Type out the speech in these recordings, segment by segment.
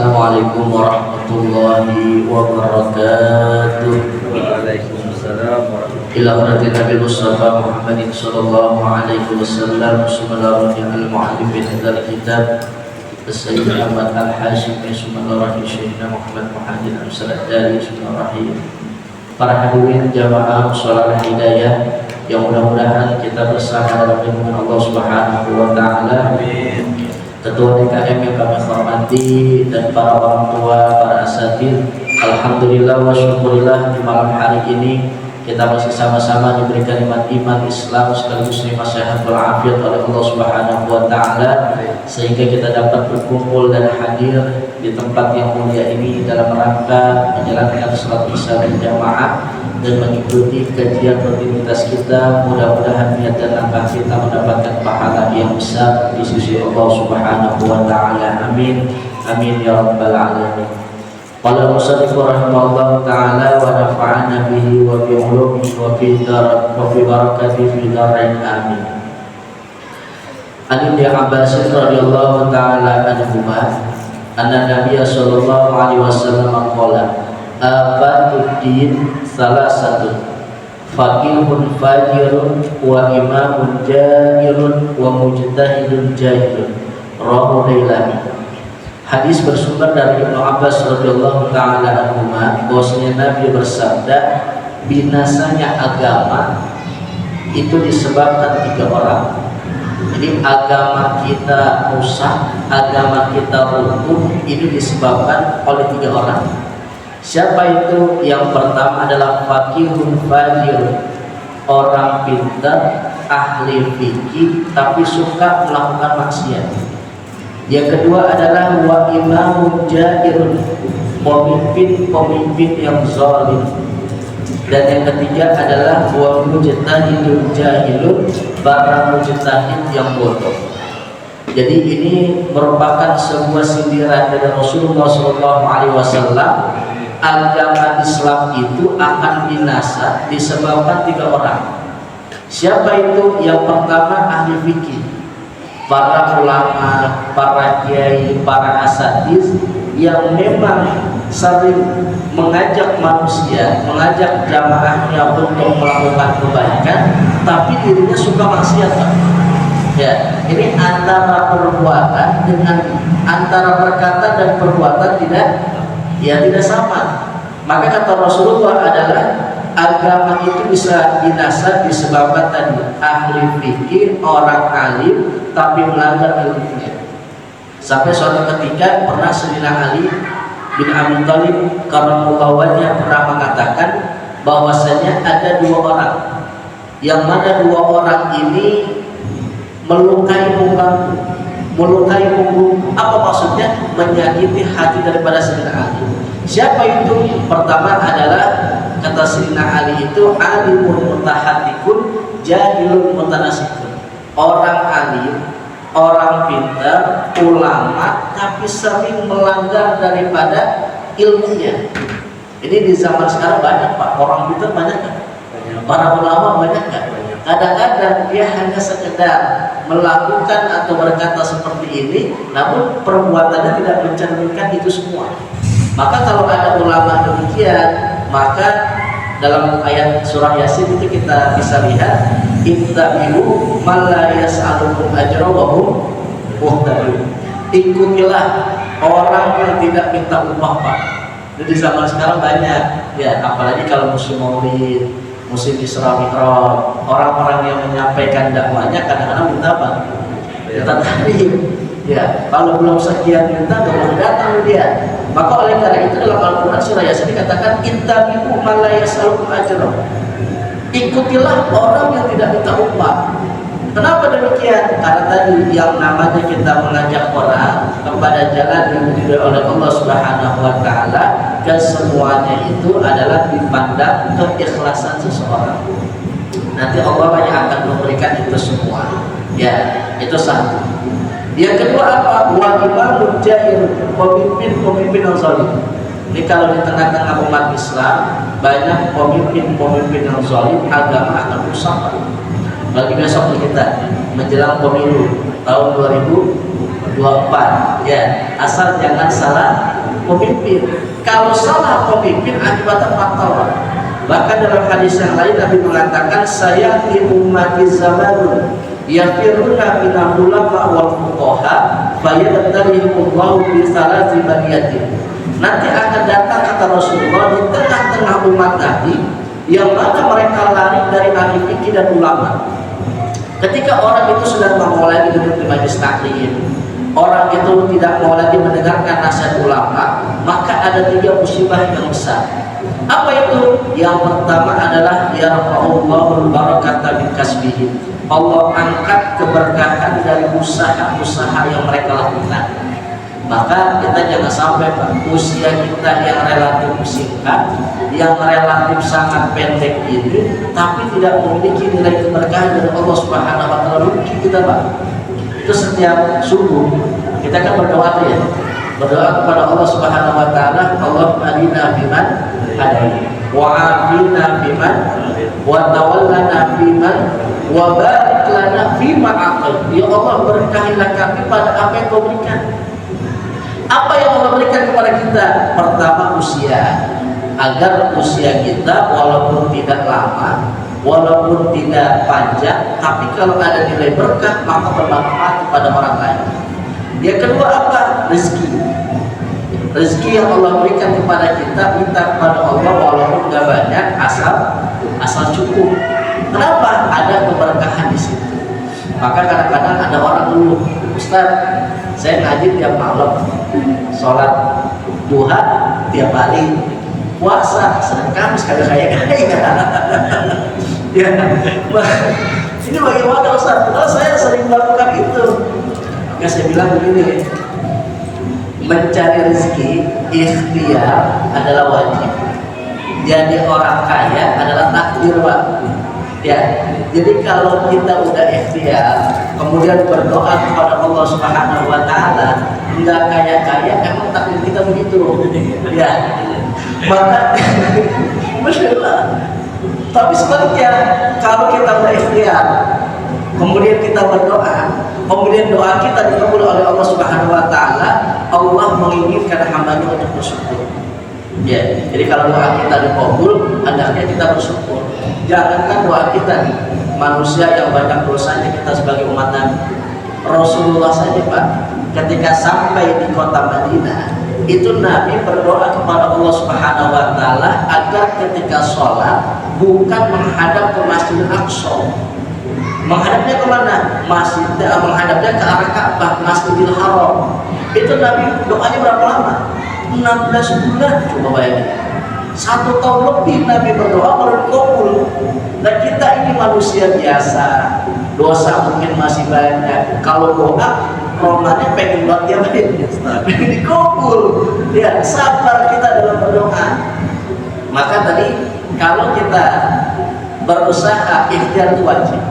Assalamualaikum warahmatullahi wabarakatuh. Waalaikumsalam warahmatullahi Ila hadirin Nabi Mustafa Muhammadin sallallahu alaihi wasallam. Bismillahirrahmanirrahim. Muallim bin hadzal kitab Sayyid Ahmad Al-Hashim bin Bismillahirrahmanirrahim. Syekhna Muhammad Muhammad Al-Sadari. Bismillahirrahmanirrahim. Para hadirin jamaah sholat hidayah yang mudah-mudahan kita bersama dalam lindungan Allah Subhanahu wa taala. Amin. Ketua DKM yang kami hormati dan para orang tua, para asatidz, alhamdulillah wa syukurillah di malam hari ini kita masih sama-sama diberikan nikmat iman Islam sekaligus nikmat sehat walafiat oleh Allah Subhanahu wa taala, sehingga kita dapat berkumpul dan hadir di tempat yang mulia ini dalam rangka menjalankan salat Isya berjamaah dan mengikuti kajian rutinitas kita. Mudah-mudahan niat dan langkah kita mendapatkan pahala yang besar di sisi Allah Subhanahu wa taala. Amin. Amin ya rabbal alamin. Qala musannif rahimahullah taala wa nafa'ana bihi wa bi ulumihi wa fi barakatihi fi darain amin. An Ibnu Abbas radhiyallahu taala anhuma anna Nabiy sallallahu alaihi wasallam qala afaduddin salasatun faqihun fajirun wa imamun jairun wa mujtahidun jahilun. Rawahu Dailami. Hadis bersumber dari Ibnu Abbas radhiyallahu taala anhuma bahwasanya Nabi bersabda, binasanya agama itu disebabkan 3 orang. Jadi agama kita rusak, agama kita runtuh, ini disebabkan oleh 3 orang. Siapa itu? Yang pertama adalah faqihun fajir, orang pintar, ahli fikih tapi suka melakukan maksiat. Yang kedua adalah wa imamun jairun, pemimpin yang zalim. Dan yang ketiga adalah wa mujtahidun jahilun, para mujtahid yang bodoh. Jadi ini merupakan sebuah sindiran dari Rasulullah SAW. Agama Islam itu akan binasa disebabkan 3 orang. Siapa itu? Yang pertama ahli fikih, para ulama, para kiai, para asatidz yang memang sering mengajak manusia, mengajak jamaahnya untuk melakukan kebaikan, tapi dirinya suka maksiat. Ya, ini antara perbuatan dengan antara perkataan dan perbuatan tidak sama. Maka kata Rasulullah adalah agama itu bisa binasa disebabkan tadi ahli fikih, orang alim tapi melanggar ilmunya. Sampai suatu ketika pernah Sayyidina Ali bin Abi Thalib karramallahu wajhahu pernah mengatakan bahwasanya ada 2 orang, yang mana 2 orang ini melukai punggung. Apa maksudnya? Menyakiti hati daripada Sayyidina Ali. Siapa itu? Pertama adalah kata Sayyidina Ali itu alimun mutahaddikun jahilun mutanasikun, orang alim, orang pintar, ulama tapi sering melanggar daripada ilmunya. Ini di zaman sekarang banyak Pak, orang pintar banyak kan? Para ulama banyak kan? Kadang-kadang dia hanya sekedar melakukan atau berkata seperti ini, namun perbuatannya tidak mencerminkan itu semua. Maka kalau ada ulama demikian, maka dalam ayat surah Yasin itu kita bisa lihat ittabi'u man la yas'alukum ajra wa hum muhtadun. Ikutilah orang yang tidak minta upah Pak. Di zaman sekarang banyak ya, apalagi kalau musim maulid, musim Isra Mi'raj, orang-orang yang menyampaikan dakwahnya kadang-kadang minta apa? Minta tarif. Ya, kalau belum sekian minta nggak boleh datang dia. Maka oleh karena itu dalam Al-Quran surah Yasin dikatakan ittabi'u man la yas'alukum ajra. Ikutilah orang yang tidak minta upah. Kenapa demikian? Karena tadi yang namanya kita mengajak orang kepada jalan yang diridhoi oleh Allah Subhanahu wa taala, kesemuanya itu adalah dipandang keikhlasan seseorang. Nanti Allah yang akan memberikan itu semua. Ya, itu satu. Yang kedua apa? Wa imamun jair, pemimpin yang zalim. Ini kalau di tengah-tengah umat Islam banyak pemimpin yang zalim, agama akan rusak. Bagi besok kita menjelang pemilu tahun 2024 24 ya, asal jangan salah pemimpin. Kalau salah pemimpin akibatnya fatal. Bahkan dalam hadis yang lain Nabi mengatakan, saya di ummati zamanun yafiruna minal ulama wal fuqaha fayadtarihumullahu bi salati baniyatin. Nanti akan datang, kata Rasulullah, di tengah-tengah umat Nabi yang mana mereka lari dari ahli fikih dan ulama. Ketika orang itu sudah mau lagi duduk di majelis taklim, orang itu tidak mau lagi mendengarkan nasihat ulama, maka ada 3 musibah yang besar. Apa itu? Yang pertama adalah yarfa'ullahul barakata min kasbihim. Allah angkat keberkahan dari usaha-usaha yang mereka lakukan. Maka kita jangan sampai usia kita yang relatif singkat, yang relatif sangat pendek ini, tapi tidak memiliki nilai keberkahan dari Allah Subhanahu wa taala. Rugi kita, Pak. Itu setiap subuh kita kan berdoa tuh ya. Berdoa kepada Allah Subhanahu wa taala, Allahumma adina biman hadai, wa afina biman, wa tawallana biman, wa barik lana fima a'tai. Ya Allah, berkahilah kami pada apa yang Kau berikan. Apa yang Allah berikan kepada kita? Pertama, usia. Agar usia kita walaupun tidak lama, walaupun tidak panjang, tapi kalau ada nilai berkah maka bermanfaat kepada orang lain. Yang kedua apa? Rezeki. Rezeki yang Allah berikan kepada kita, minta kepada Allah walaupun nggak banyak, asal cukup. Kenapa? Ada keberkahan di situ. Maka kadang-kadang ada orang dulu, Ustaz, saya ngaji tiap malam, sholat duha tiap hari, puasa Senin Kamis kagak kayak ya. Ini bagaimana Ustaz? Oh, saya sering melakukan itu. Maka saya bilang begini, mencari rezeki ikhtiar adalah wajib. Jadi orang kaya adalah takdir, Pak. Ya, jadi kalau kita udah ikhtiar, kemudian berdoa kepada Allah Subhanahu wa taala, enggak kaya-kaya, emang takdir kita begitu. Ya. Maka masalah. Tapi sebaliknya, kalau kita udah ikhtiar, kemudian kita berdoa, kemudian doa kita dikabul oleh Allah Subhanahu wa taala, Allah menginginkan hambanya untuk bersyukur. Ya, jadi kalau doa kita dikabul, hendaknya kita bersyukur. Jangankan doa kita nih, manusia yang banyak dosanya kita sebagai umat Nabi. Rasulullah saja, Pak, ketika sampai di kota Madinah, itu Nabi berdoa kepada Allah Subhanahu wa taala agar ketika sholat bukan menghadap ke Masjidil Aqsa. Menghadapnya kemana? Menghadapnya ke arah Ka'bah, Masjidil Haram. Itu Nabi doanya berapa lama? 16 bulan, coba bayangin. 1 tahun lebih Nabi berdoa baru dikabul. Dan kita ini manusia biasa, dosa mungkin masih banyak. Kalau doa, romannya pengen buat tiap hari, pengen dikabul. Ya, sabar kita dalam berdoa. Maka tadi kalau kita berusaha, ikhtiar itu wajib.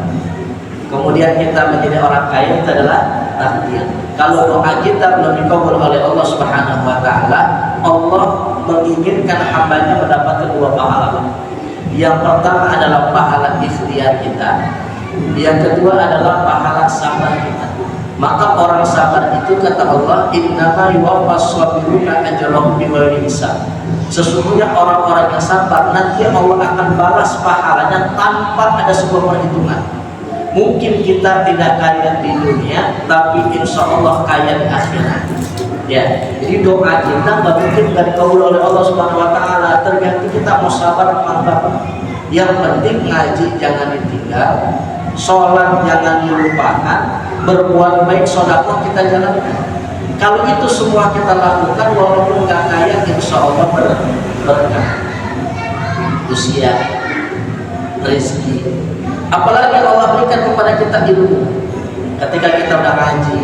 Kemudian kita menjadi orang kaya itu adalah takdir. Kalau doa kita belum dikabul oleh Allah Subhanahu wa taala, Allah menginginkan hambanya mendapatkan 2 pahala. Yang pertama adalah pahala ikhtiar kita, yang kedua adalah pahala sabar kita. Maka orang sabar itu, kata Allah, innama yuwaffas sabiruna ajrahum bighairi hisab. Sesungguhnya orang-orang yang sabar nanti Allah akan balas pahalanya tanpa ada sebuah perhitungan. Mungkin kita tidak kaya di dunia, tapi insya Allah kaya di akhirat. Ya, jadi doa kita nggak mungkin nggak dikabul oleh Allah Subhanahu Wa Taala. Tergantung kita mau sabar apa enggak. Yang penting ngaji jangan ditinggal, sholat jangan dilupakan, berbuat baik sedekah kita jalankan. Kalau itu semua kita lakukan, walaupun nggak kaya, insya Allah berkah. Usia, rezeki. Apalagi Allah berikan kepada kita ilmu. Ketika kita udah ngaji,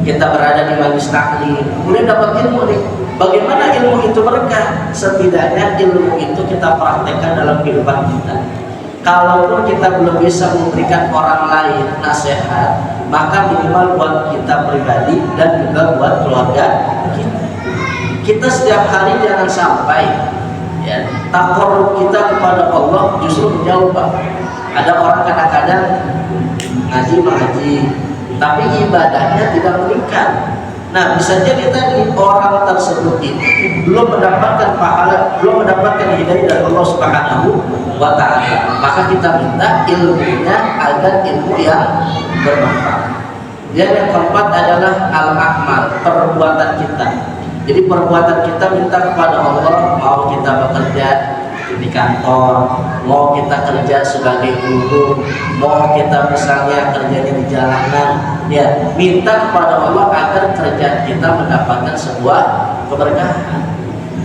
kita berada di majelis taklim, kemudian dapat ilmu nih. Bagaimana ilmu itu berkah? Setidaknya ilmu itu kita praktekkan dalam kehidupan kita. Kalaupun kita belum bisa memberikan orang lain nasihat, maka minimal buat kita pribadi dan juga buat keluarga kita. Kita setiap hari jangan sampai ya, takarrub kita kepada Allah justru menjauh, Pak. Ada orang kadang-kadang ngaji, tapi ibadahnya tidak meningkat. Nah, bisa jadi tadi orang tersebut ini belum mendapatkan pahala, belum mendapatkan hidayah dari Allah Subhanahu wa Ta'ala. Maka kita minta ilmunya agar ilmu yang bermanfaat. Dan yang keempat adalah al-amal, perbuatan kita. Jadi perbuatan kita minta kepada Allah, mau kita bekerja di kantor, mau kita kerja sebagai guru, mau kita misalnya kerjanya di jalanan, ya minta kepada Allah agar kerjaan kita mendapatkan sebuah keberkahan.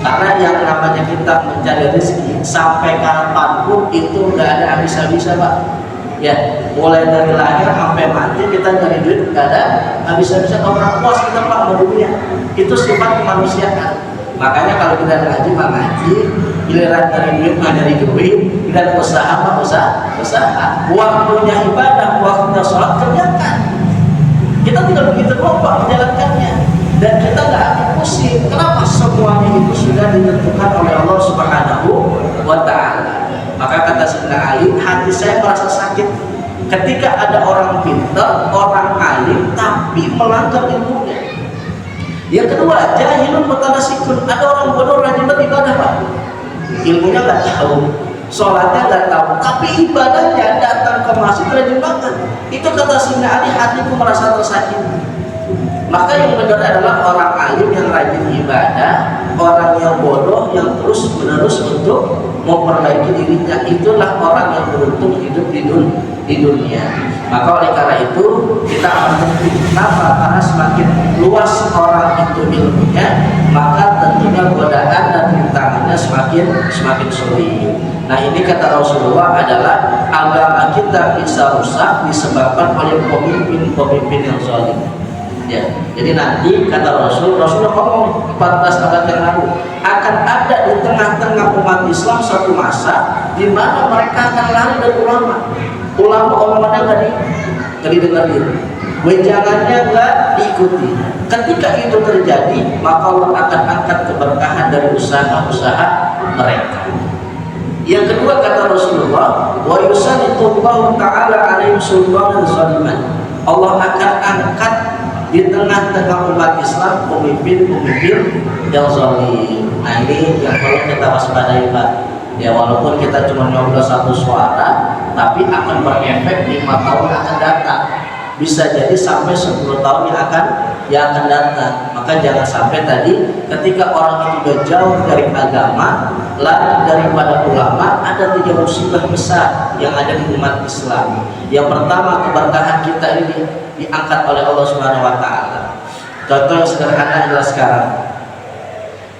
Karena yang namanya kita mencari rezeki sampai kapanpun itu nggak ada habis-habisnya, Pak. Ya, mulai dari lahir sampai mati kita cari duit nggak ada habis-habisnya. Orang puas kita Pak sama dunia, itu sifat kemanusiaan. Makanya kalau kita ngaji mah ngaji, giliran dari duit mah dari duit, giliran usaha mah usaha. Waktunya ibadah, waktunya sholat kerjakan. Kita tidak begitu lupa menjalankannya, dan kita nggak akan pusing. Kenapa? Semuanya itu sudah ditentukan oleh Allah Subhanahu wa Ta'ala. Maka kata Sayyidina Ali, hati saya merasa sakit ketika ada orang pintar, orang alim tapi melanggar ilmunya. Yang kedua, jahilun mutanasikun, ada orang bodoh rajin beribadah Pak, ilmunya nggak tahu, sholatnya nggak tahu, tapi ibadahnya datang ke masjid rajin banget. Itu kata Sayyidina Ali, hatiku merasa tersakiti. Maka yang benar adalah orang alim yang rajin ibadah, orang yang bodoh yang terus menerus untuk memperbaiki dirinya. Itulah orang yang beruntung hidup di dunia. Maka oleh karena itu kita akan penting. Kenapa? Karena semakin luas orang itu ilmunya, maka tentunya godaan dan rintangannya semakin sulit. Nah, ini kata Rasulullah adalah agama kita bisa rusak disebabkan oleh pemimpin yang zalim. Ya, jadi nanti kata Rasulullah ngomong 14 abad yang lalu akan ada di tengah-tengah umat Islam satu masa di mana mereka akan lari dari ulama. Omongannya nggak didengarin, wejangannya nggak diikuti. Ketika itu terjadi, maka Allah akan angkat keberkahan dari usaha-usaha mereka. Yang kedua kata Rasulullah, wa yusallitullahu ta'ala 'alaihim sultanan zaliman. Allah akan angkat di tengah-tengah umat Islam pemimpin yang zalim. Nah, ini yang perlu kita waspadai Pak. Ya, walaupun kita cuma nyoblos satu suara, tapi akan berefek 5 tahun akan datang. Bisa jadi sampai 10 tahun yang akan datang. Maka jangan sampai tadi ketika orang itu sudah jauh dari agama, lari daripada ulama, ada 3 musibah besar yang ada di umat Islam. Yang pertama, keberkahan kita ini diangkat oleh Allah Subhanahu wa Ta'ala. Contoh yang sederhana adalah sekarang.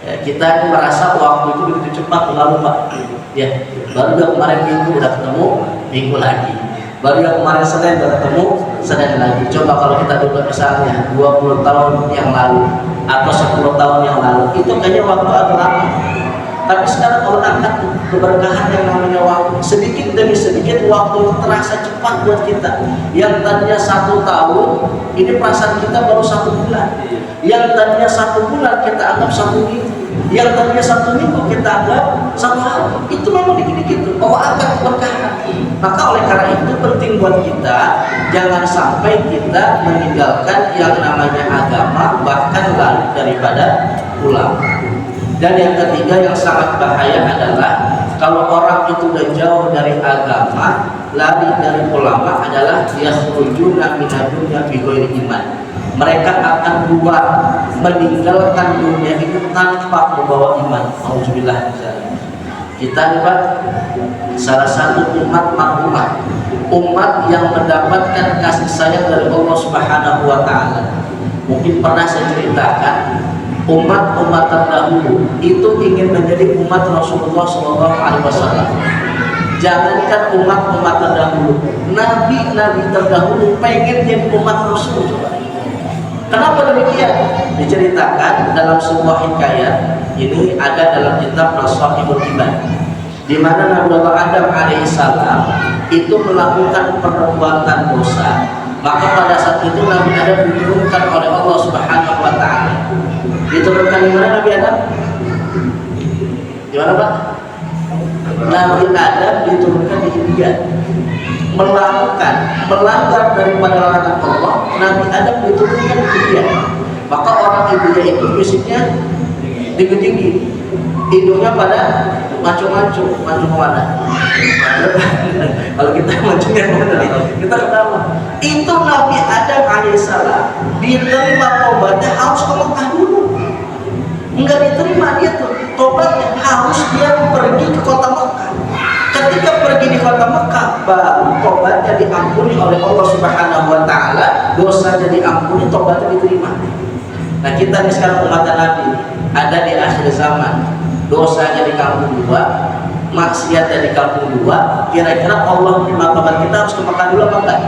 Ya, kita ini merasa waktu itu begitu cepat berlalu Pak. Ya, baru yang kemarin minggu udah ketemu minggu lagi. Baru yang kemarin Senin udah ketemu Senin lagi. Coba kalau kita dulu misalnya 20 tahun yang lalu atau 10 tahun yang lalu, itu kayaknya waktu agak lama. Tapi sekarang kalau angkat keberkahan yang namanya waktu, sedikit demi sedikit waktu itu terasa cepat buat kita. Yang tadinya 1 tahun, ini perasaan kita baru 1 bulan. Yang tadinya 1 bulan kita anggap 1 minggu. Yang tadinya 1 minggu kita anggap 1 hari. Itu memang dikit-dikit tuh. Allah angkat keberkahan. Maka oleh karena itu penting buat kita, jangan sampai kita meninggalkan yang namanya agama, bahkan lari daripada ulama. Dan yang ketiga yang sangat bahaya adalah kalau orang itu sudah jauh dari agama, lari dari ulama adalah yakhrujuna minadunya bighairi iman. Mereka akan keluar meninggalkan dunia itu tanpa membawa iman. Alhamdulillah. Kita nih Pak, salah satu umat marhumah, umat yang mendapatkan kasih sayang dari Allah Subhanahu wa Ta'ala. Mungkin pernah saya ceritakan, umat-umat terdahulu itu ingin menjadi umat Rasulullah SAW. Jangankan umat-umat terdahulu, nabi-nabi terdahulu pengen jadi umat Rasul. Kenapa demikian? Diceritakan dalam sebuah hikayat. Ini ada dalam kitab Nasaihul Ibad, di mana Nabi Allah Adam alaihissalam itu melakukan perbuatan dosa. Maka pada saat itu Nabi Adam diturunkan oleh Allah Subhanahu wa Ta'ala. Diturunkan di mana Nabi Adam? Di mana Pak? Nabi Adam diturunkan di India. melanggar daripada larangan Allah, Nabi Adam diturunkan ke dia. Maka orang ibunya itu fisiknya tinggi-tinggi, hidungnya pada maco-maco kemana? Kalau kita macunya kemana nih? Kita ketawa. Itu Nabi Adam alaihissalam diterima tobatnya harus ke Mekah dulu. Enggak diterima dia tuh tobatnya harus dia pergi ke kota Mekah. Ketika pergi di kota Mekah, baru tobatnya diampuni oleh Allah Subhanahu wa Ta'ala, dosanya diampuni, tobatnya diterima. Nah, kita nih sekarang umat Nabi ada di akhir zaman, dosanya di kampung dua, maksiatnya di kampung dua. Kira-kira Allah menerima tobat kita harus ke Mekah dulu apa enggak?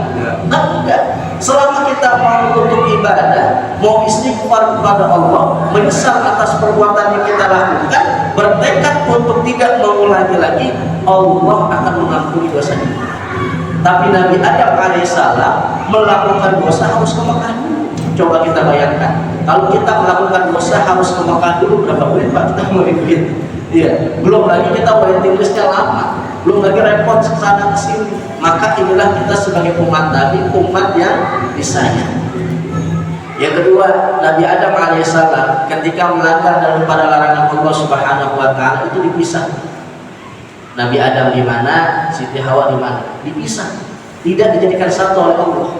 Nah, enggak. Selama kita mau untuk ibadah, mau istighfar kepada Allah, menyesal atas perbuatan yang kita lakukan, bertekad untuk tidak mengulangi lagi, Allah akan mengampuni dosa kita. Tapi Nabi Adam alaihissalam melakukan dosa harus ke Mekah dulu. Coba kita bayangkan, kalau kita melakukan dosa harus ke Mekah dulu, berapa menit Pak kita mau duit? Iya, belum lagi kita waiting listnya lama, belum lagi repot kesana kesini. Maka inilah kita sebagai umat Nabi, umat yang disayang. Yang kedua, Nabi Adam alaihissalam ketika melanggar daripada larangan Allah Subhanahu wa Ta'ala itu dipisah. Nabi Adam di mana, Siti Hawa di mana? Dipisah, tidak dijadikan satu oleh Allah.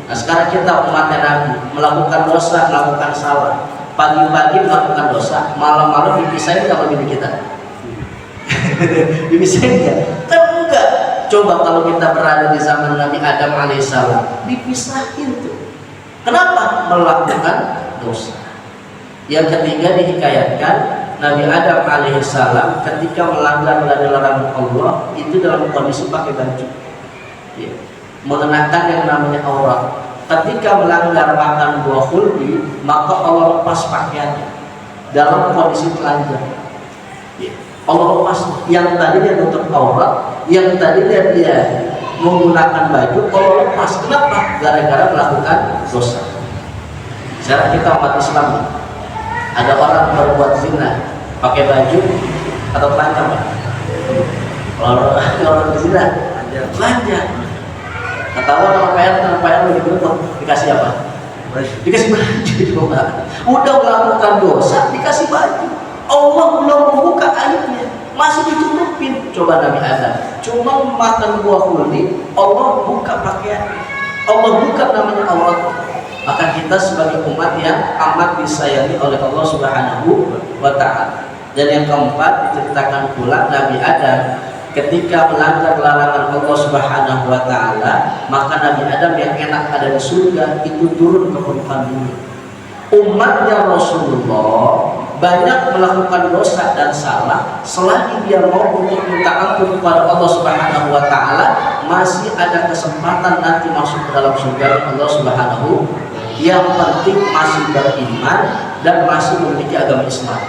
Nah, sekarang kita umat Nabi melakukan dosa, melakukan salah. Pagi-pagi melakukan dosa, malam-malam dipisahin sama bini kita. Dipisahin ya? Kan enggak. Coba kalau kita berada di zaman Nabi Adam alaihissalam, dipisahin tuh. Kenapa? Melakukan dosa. Yang ketiga dihikayatkan, Nabi Adam alaihissalam ketika melanggar dari larangan Allah itu dalam kondisi pakai baju, ya, mengenakan yang namanya aurat. Ketika melanggar makan buah khuldi, maka Allah lepas pakaiannya dalam kondisi telanjang. Ya, Allah lepas yang tadi dia tutup aurat, yang tadi dia menggunakan baju, Allah lepas. Kenapa? Gara-gara melakukan dosa. Sekarang kita umat Islam, ada orang berbuat zina pakai baju atau telanjang, Pak? Kalau orang zina telanjang. Ketahuan sama PR dikasih apa? Dikasih baju coba. Udah melakukan dosa dikasih baju. Allah belum membuka aibnya, masih ditutupin. Coba Nabi Adam cuma makan buah khuldi, Allah buka pakaian, Allah buka namanya Allah. Maka kita sebagai umat yang amat disayangi oleh Allah Subhanahu wa Ta'ala. Dan yang keempat diceritakan pula Nabi Adam ketika melanggar larangan Allah Subhanahu wa Ta'ala, maka Nabi Adam yang enak ada di surga itu turun ke permukaan bumi. Umatnya Rasulullah banyak melakukan dosa dan salah, selagi dia mau untuk minta ampun kepada Allah Subhanahu wa Ta'ala, masih ada kesempatan nanti masuk ke dalam surga Allah Subhanahu. Yang penting masih beriman dan masih memiliki agama Islam.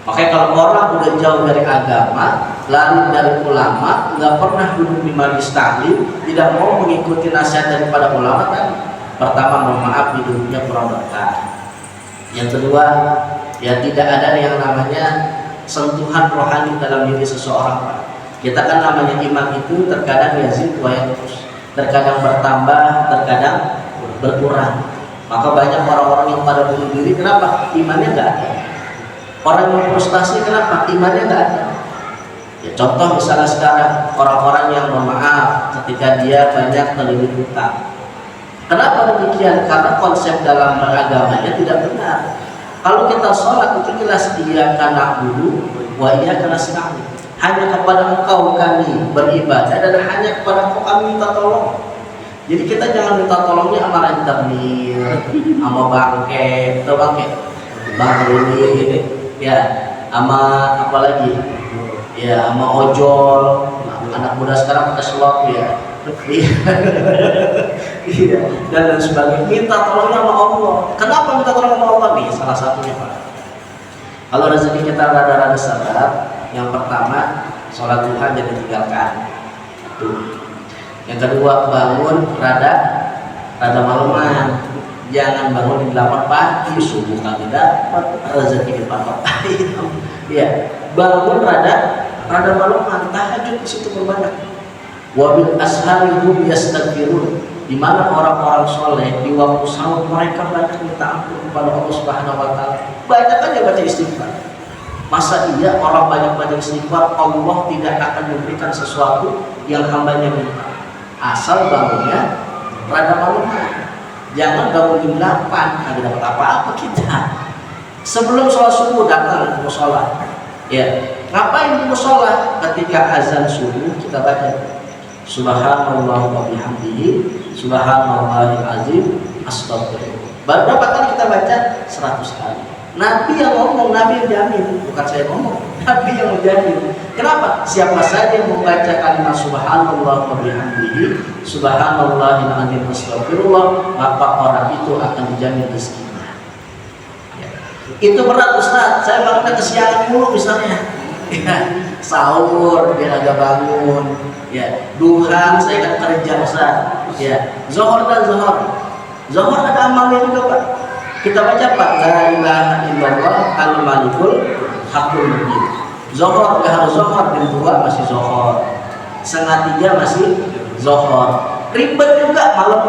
Makanya kalau orang udah jauh dari agama, lari dari ulama, nggak pernah duduk di majelis taklim, tidak mau mengikuti nasihat daripada ulama, kan pertama mohon maaf hidupnya kurang berkah. Yang kedua, ya tidak ada yang namanya sentuhan rohani dalam diri seseorang, Pak. Kita kan namanya iman itu terkadang yazid wa yanqus, terkadang bertambah, terkadang berkurang. Maka banyak orang-orang yang pada bunuh diri, kenapa? Imannya nggak ada. Orang yang frustasi, kenapa? Imannya nggak ada. Ya, contoh misalnya sekarang orang-orang yang memaaf ketika dia banyak terlilit hutang. Kenapa demikian? Karena konsep dalam beragamanya tidak benar. Kalau kita sholat itu jelas iya karena dulu, wa iya karena sekali. Hanya kepada Engkau kami beribadah dan hanya kepada Engkau kami minta tolong. Jadi kita jangan minta tolongnya sama rentenir, sama bangke, atau bangke, ini, ya, sama apa lagi, ya, sama ojol. Anak muda sekarang pakai slot ya, iya, dan sebagainya. Minta tolongnya sama Allah. Kenapa minta tolong sama Allah nih? Salah satunya Pak. Kalau rezeki kita rada-rada syarat, yang pertama sholat duha jangan tinggalkan. Tuh. Yang kedua bangun rada malaman, jangan bangun di 8 pagi, subuh kagak dapat rezeki di patok ayam. Ya, bangun rada malaman, tahajud di situ berbanyak. Wa bil ashari hum yastaghfirun, di mana orang-orang soleh di waktu sahur mereka banyak minta ampun kepada Allah Subhanahu wa taala. Banyak aja baca istighfar. Masa iya orang banyak baca istighfar Allah tidak akan memberikan sesuatu yang hambanya minta? Asal bangunnya rada malam. Jangan bangun jam 8 nggak dapat apa-apa kita. Sebelum sholat subuh datang ke musola. Ya, ngapain di musola? Ketika azan subuh kita baca Subhanallah wa bihamdihi subhanallahil azim astagfirullah. Berapa kali kita baca? 100 kali. Nabi yang ngomong, Nabi yang jamin, bukan saya ngomong. Nabi yang menjamin. Kenapa? Siapa saja yang membaca kalimat subhanallah wa bihamdihi subhanallahil azim astagfirullah, maka orang itu akan dijamin rezekinya. Ya. Itu berat Ustaz. Saya bangunnya kesiangan mulu misalnya. Ya, sahur dia agak bangun, ya, duha saya kan kerja Ustaz, ya, zuhur dan zuhur ada amalnya juga Pak. Kita baca Pak, la ilaha illallah al-malikul haqqul mubin. Zuhur ya harus zuhur, jam 2 masih zuhur, setengah 3 masih zuhur. Ribet juga malam.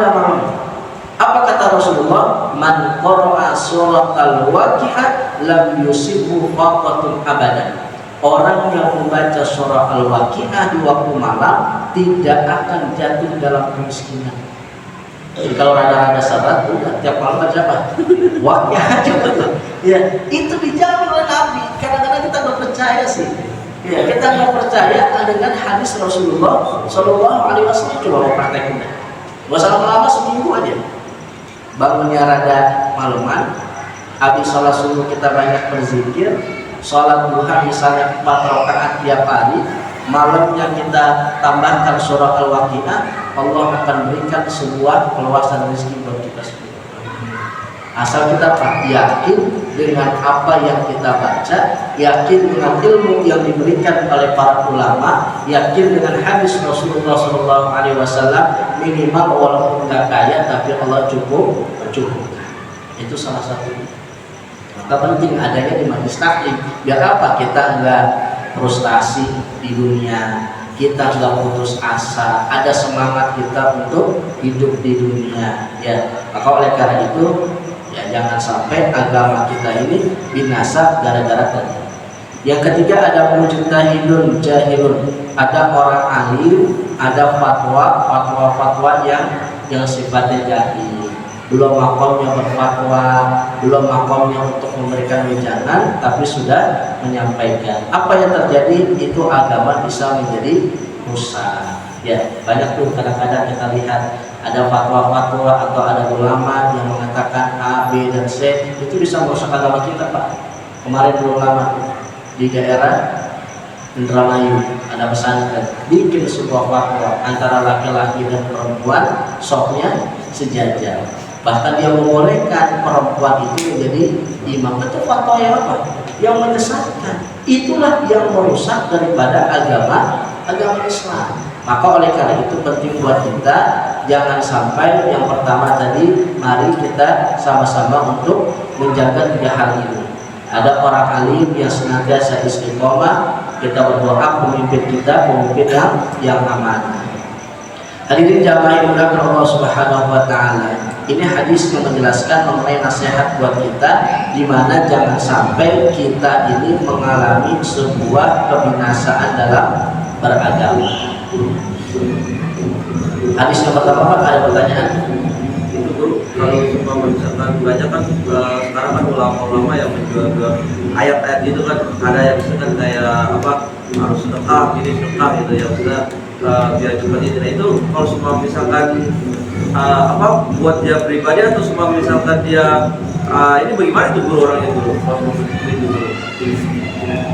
Apa kata Rasulullah? Man qara'a suratal waqi'ah lam yusibhu faqatun abadan. Orang yang membaca surah Al-Waqi'ah di waktu malam tidak akan jatuh dalam kemiskinan. Jadi kalau rada-rada sabar, udah tiap malam baca apa? Waqi'ah juga. Ya, itu dijamin oleh Nabi. Kadang-kadang kita nggak percaya sih. Ya, kita nggak percaya dengan hadis Rasulullah Shallallahu Alaihi Wasallam. Coba mau praktekin deh. Gak usah lama-lama, seminggu aja. Bangunnya rada malaman, habis sholat subuh kita banyak berzikir. Sholat duha misalnya 4 rakaat tiap hari, malamnya kita tambahkan surah Al-Waqi'ah, Allah akan berikan sebuah keluasan rezeki buat kita semua. Asal kita yakin dengan apa yang kita baca, yakin dengan ilmu yang diberikan oleh para ulama, yakin dengan hadis Rasulullah SAW, minimal walaupun nggak kaya tapi Allah cukup. Itu salah satunya. Maka penting adanya di majelis taklim. Biar apa? Kita enggak frustasi di dunia, kita enggak putus asa, ada semangat kita untuk hidup di dunia. Ya, maka oleh karena itu, ya jangan sampai agama kita ini binasa gara-gara tadi. Yang ketiga ada mujtahidun jahilun, ada orang alim, ada fatwa yang sifatnya jahil. Belum makomnya berfatwa, belum makomnya untuk memberikan wejangan, tapi sudah menyampaikan. Apa yang terjadi itu agama bisa menjadi rusak. Ya, banyak tuh kadang-kadang kita lihat ada fatwa-fatwa atau ada ulama yang mengatakan A, B, dan C, itu bisa merusak agama kita Pak. Kemarin ulama di daerah Indramayu ada pesantren bikin sebuah fatwa antara laki-laki dan perempuan soknya sejajar. Bahkan dia membolehkan perempuan itu menjadi imam. Itu fatwa yang apa? Yang menyesatkan. Itulah yang merusak daripada agama Islam. Maka oleh karena itu penting buat kita, jangan sampai yang pertama tadi, mari kita sama-sama untuk menjaga 3 hal ini. Ada orang alim yang senantiasa istiqomah, kita berdoa pemimpin kita pemimpin yang amanah. Hadirin jamaah yang dimuliakan Allah Subhanahu wa taala. Ini hadis yang menjelaskan mengenai nasihat buat kita, di mana jangan sampai kita ini mengalami sebuah kebinasaan dalam beragama. Hadis yang pertama ada pertanyaan? Itu kalau misalkan banyak kan sekarang kan ulama-ulama yang menjual ayat-ayat itu kan, ada yang misalkan kayak apa harus sedekah, ini sedekah gitu ya, sudah biar cepat itu kalau semua misalkan buat dia pribadi atau semua misalkan dia ini bagaimana itu guru orang itu guru?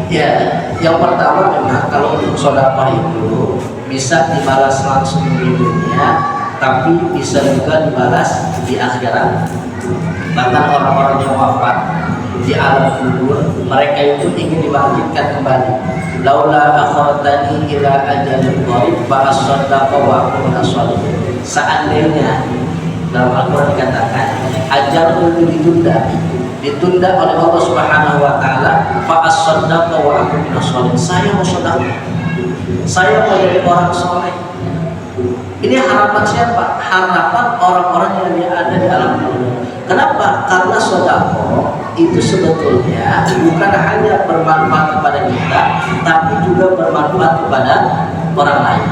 Ya, yang pertama memang kalau untuk sedekah itu bisa dibalas langsung di dunia, tapi bisa juga dibalas di akhirat. Bahkan orang-orang yang wafat di alam kubur, mereka itu ingin dibangkitkan kembali. Laula akhartani ila ajalin qarib fa asaddaqa wa akun minasholihin. Seandainya dalam Al-Quran dikatakan ajal itu ditunda oleh Allah Subhanahu wa taala, fa asaddaqa wa akun minasholihin. Saya mau sedekah, saya mau jadi orang soleh, Ini harapan siapa? Harapan orang-orang yang ada di alam kubur. Kenapa? Karena sedekah itu sebetulnya bukan hanya bermanfaat kepada kita, tapi juga bermanfaat kepada orang lain.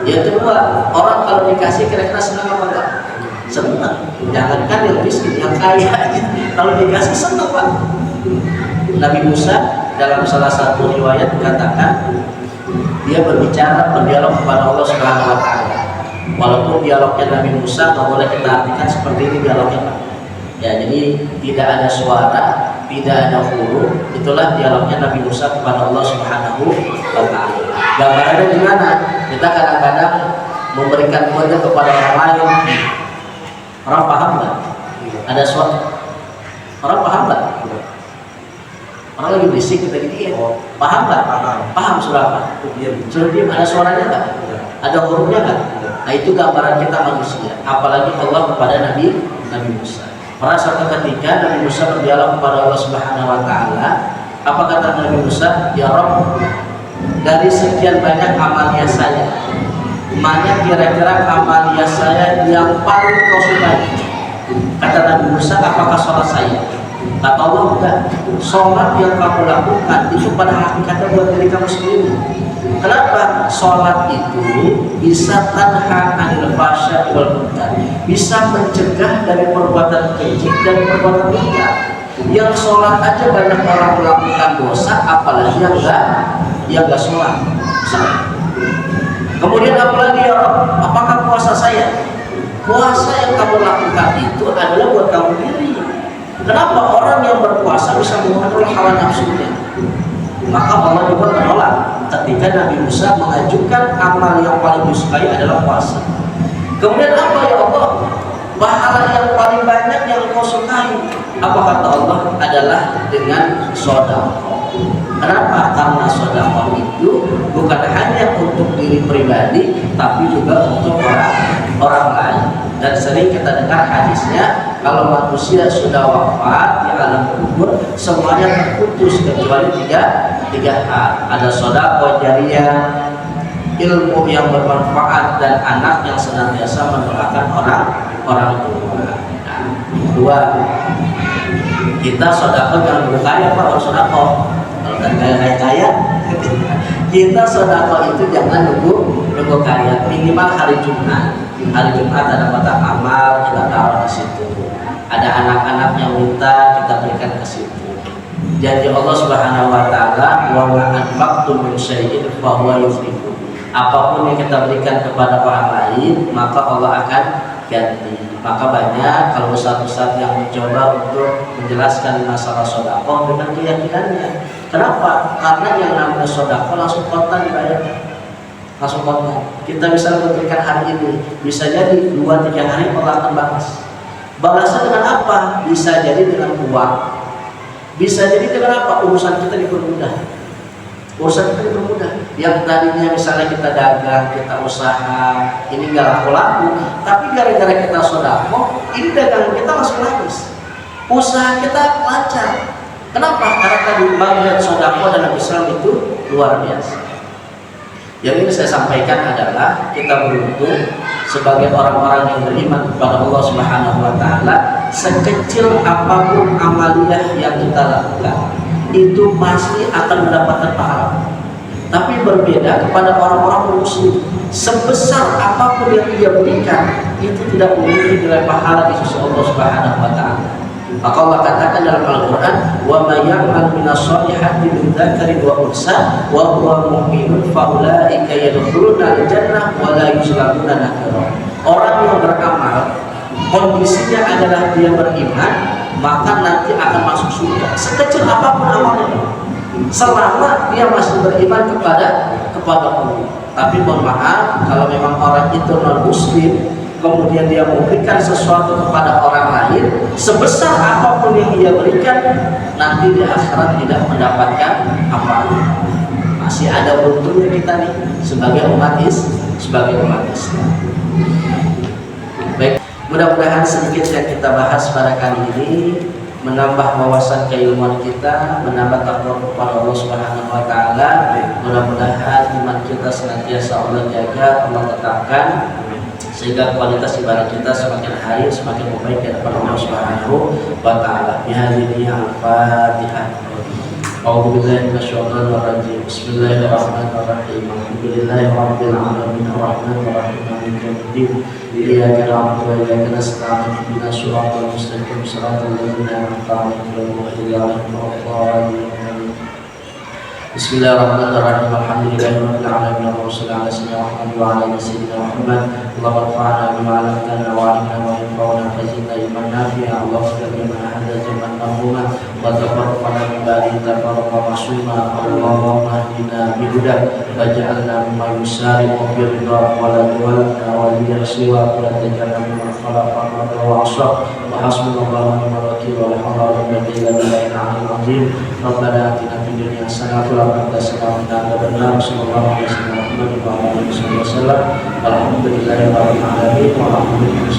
Yang kedua, orang kalau dikasih kira-kira senang apa enggak? Senang. Jangankan yang miskin, yang kaya kalau dikasih senang Pak. Nabi Musa dalam salah satu riwayat dikatakan dia berdialog kepada Allah Subhanahu wa taala. Walaupun dialognya Nabi Musa nggak boleh kita artikan seperti ini dialognya Pak. Ya, jadi tidak ada suara, tidak ada huruf. Itulah dialognya Nabi Musa kepada Allah Subhanahu wa taala. Gambarannya gimana? Kita kadang-kadang memberikan kode kepada orang lain. Orang paham nggak? Ada suara. Orang paham nggak? Orang lagi berisik kita gini ya. Paham nggak? Paham surah apa? Suruh diam. Ada suaranya nggak? Ada hurufnya nggak? Nah itu gambaran kita manusia. Apalagi Allah kepada Nabi Musa. Pada suatu ketika Nabi Musa berdialog kepada Allah Subhanahu wa taala, apa kata Nabi Musa? Ya Rabb, dari sekian banyak amalia saya, mana kira-kira amalia saya yang paling kau sukai? Kata Nabi Musa, apakah sholat saya? Kata Allah, enggak. Sholat yang kamu lakukan itu pada hakikatnya buat diri kamu sendiri. Kenapa? Sholat itu bisa tanha anil fahsya'i wal munkar, bisa mencegah dari perbuatan keji dan perbuatan munkar. Yang sholat aja banyak orang melakukan dosa, apalagi yang enggak sholat. Kemudian apalagi ya Rabb, apakah puasa saya? Puasa yang kamu lakukan itu adalah buat kamu sendiri. Kenapa orang yang berpuasa bisa mengontrol hawa nafsunya? Maka Allah juga menolak ketika Nabi Musa mengajukan amal yang paling disukai adalah puasa. Kemudian apa ya Allah? Pahala yang paling banyak yang kau sukai. Apa kata Allah? Adalah dengan sedekah. Kenapa? Karena sedekah itu bukan hanya untuk diri pribadi, tapi juga untuk orang lain. Dan sering kita dengar hadisnya, kalau manusia sudah wafat di alam kubur, semuanya terputus kecuali tiga hal. Ada sedekah jariyah, ilmu yang bermanfaat, dan anak yang senantiasa mendoakan orang tua. Nah, dua, kita sedekah jangan berkaya Pak, harus sedekah. Kalau kan kaya, kita sedekah itu jangan nunggu kaya, minimal hari Jumat. Hari Jumat ada kotak amal, kita taruh di situ. Ada anak-anak yang minta, kita berikan ke situ. Janji Allah Subhanahu wa taala, wa ma anfaqtum min syai'in fa huwa yukhlifu. Apapun yang kita berikan kepada orang lain, maka Allah akan ganti. Maka banyak kalau ustaz-ustaz yang mencoba untuk menjelaskan masalah sedekah dengan keyakinannya. Kenapa? Karena yang namanya sedekah langsung kontan dibayarkan. Langsung kontan. Kita bisa memberikan hari ini, bisa jadi 2-3 hari Allah akan balas. Balasnya dengan apa? Bisa jadi dengan uang, bisa jadi dengan apa? Urusan kita dipermudah. Urusan kita dipermudah. Yang tadinya misalnya kita dagang, kita usaha, ini nggak laku-laku, tapi gara-gara kita sedekah, ini dagangan kita langsung laris. Usaha kita lancar. Kenapa? Karena tadi magnet sedekah dalam Islam itu luar biasa. Yang ini saya sampaikan adalah kita beruntung sebagai orang-orang yang beriman kepada Allah Subhanahu wa taala, sekecil apapun amaliyah yang kita lakukan itu pasti akan mendapatkan pahala. Tapi berbeda kepada orang-orang muslim, sebesar apapun yang dia berikan itu tidak memiliki nilai pahala di sisi Allah Subhanahu wa taala. Maka Allah katakan dalam Al-Quran, wa may ya'mal minas solihati min dzakarin wa unsa wa huwa mu'minun fa ulaika yadkhuluna al-jannah wa la yuzlamuna nakira. Orang yang beramal kondisinya adalah dia beriman, maka nanti akan masuk surga sekecil apapun amalnya, selama dia masih beriman kepada Allah. Tapi mohon maaf, kalau memang orang itu non muslim, kemudian dia memberikan sesuatu kepada orang lain, sebesar apapun yang dia berikan, nanti di akhirat tidak mendapatkan apa-apa. Masih ada untungnya kita nih sebagai umat Islam. Baik, mudah-mudahan sedikit yang kita bahas pada kali ini menambah wawasan keilmuan kita, menambah takwa kepada Allah Subhanahu wa taala. Mudah-mudahan iman kita senantiasa Allah jaga, Allah tetapkan. sehingga kualitas ibadah kita semakin hari semakin membaik di hadapan Allah Subhanahu wa taala. Bihadhihi al-Fatihah. A'udzubillahi minasyaitonir rajim. Bismillahirrahmanirrahim. Alhamdulillahirabbil alamin arrahmanir rahim maliki yaumiddin. Iyyaka na'budu wa iyyaka nasta'in. Ihdinas siratal mustaqim siratal ladzina an'amta 'alaihim ghairil maghdubi 'alaihim. Bismillahirrahmanirrahim. Alhamdulillahirabbil alamin arrahmanir rahim maliki yaumiddin. Allahumma anfa'na bima 'allamtana wa 'allimna ma yanfa'una wa zidna ilman nafi'a. Allahumma hadza zaman mahmuma wa tafarraqna min ba'di tafarraqa masuma. Allahumma hdina bihudak waj'alna mimman yusari'u fi ridha wa la tuwallina wa la siwa wa la taj'alna mimman khalaqa wa 'asha wa hasbunallahu wa ni'mal wakeel wa la hawla wa la quwwata illa billahil 'aliyyil 'azim. Rabbana atina fid dunya hasanatan wa qina adzaban nar. Sallallahu alaihi wasallam. Alhamdulillahirabbil alamin wa alhamdulillahi